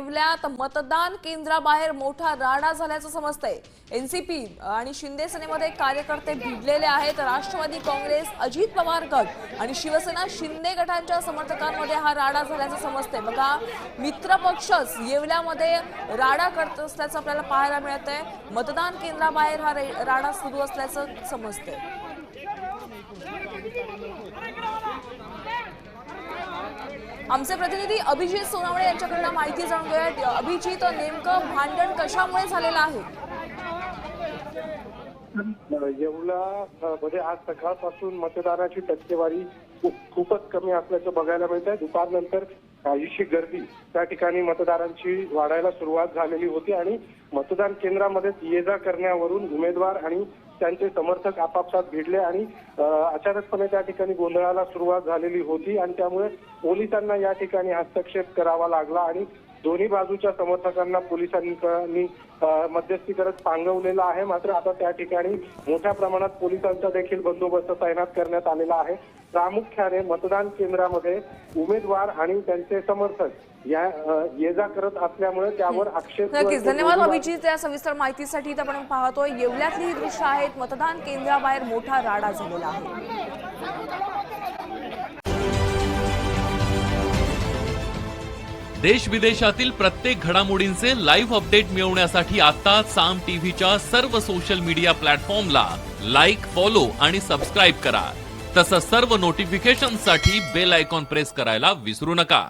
येवल्यात मतदान केंद्राबाहेर मोठा राडा झाल्याचं समजतंय। एनसीपी आणि शिंदे सेनेमध्ये कार्यकर्ते भिडलेले आहेत। राष्ट्रवादी काँग्रेस, अजित पवार गट आणि शिवसेना शिंदे गटांच्या समर्थकांमध्ये हा राडा झाल्याचं समजतंय। बघा, मित्र पक्षच येवल्यामध्ये राडा करत असल्याचं आपल्याला पाहायला मिळतंय। मतदान केंद्राबाहेर हा राडा सुरू असल्याचं समजतंय। आमचे प्रतिनिधी अभिजित सोनावणे यांच्याकडून माहिती जाणून घेऊया। अभिजित, नेमकं भांडण कशामुळे झालेलं आहे? येवला मध्ये आज सकाळपासून मतदानाची टक्केवारी खूपच कमी असल्याचं बघायला मिळत आहे। दुपारनंतर काहीशी गर्दी त्या ठिकाणी मतदारांची वाढायला सुरुवात झालेली होती आणि मतदान केंद्रामध्ये ये जा करण्यावरून उमेदवार आणि त्यांचे समर्थक आपापसात भिडले आणि अचानकपणे त्या ठिकाणी गोंधळाला सुरुवात झालेली होती आणि त्यामुळे पोलिसांना या ठिकाणी हस्तक्षेप करावा लागला आणि दोन्ही बाजूच्या समर्थकांना पोलिसांनी मध्यस्थी करत पांगवलेला आहे। मात्र आता त्या ठिकाणी मोठ्या प्रमाणात पोलिसांचा देखील बंदोबस्त तैनात करण्यात आलेला आहे। प्रामुख्याने मतदान केंद्रामध्ये उमेदवार आणि त्यांचे समर्थक या ये जा करत असल्यामुळे त्यावर आक्षेप। नक्कीच, धन्यवाद अभिजित या सविस्तर माहितीसाठी। आपण पाहतोय येवल्यातली ही दृश्य आहेत। मतदान केंद्राबाहेर मोठा राडा झालेला आहे। देश विदेशातील प्रत्येक घडामोडींचे लाईव्ह अपडेट मिळवण्यासाठी आता साम टीव्हीच्या सर्व सोशल मीडिया प्लॅटफॉर्मला लाईक, फॉलो आणि सबस्क्राईब करा। तसंच सर्व नोटिफिकेशनसाठी बेल आयकॉन प्रेस करायला विसरू नका।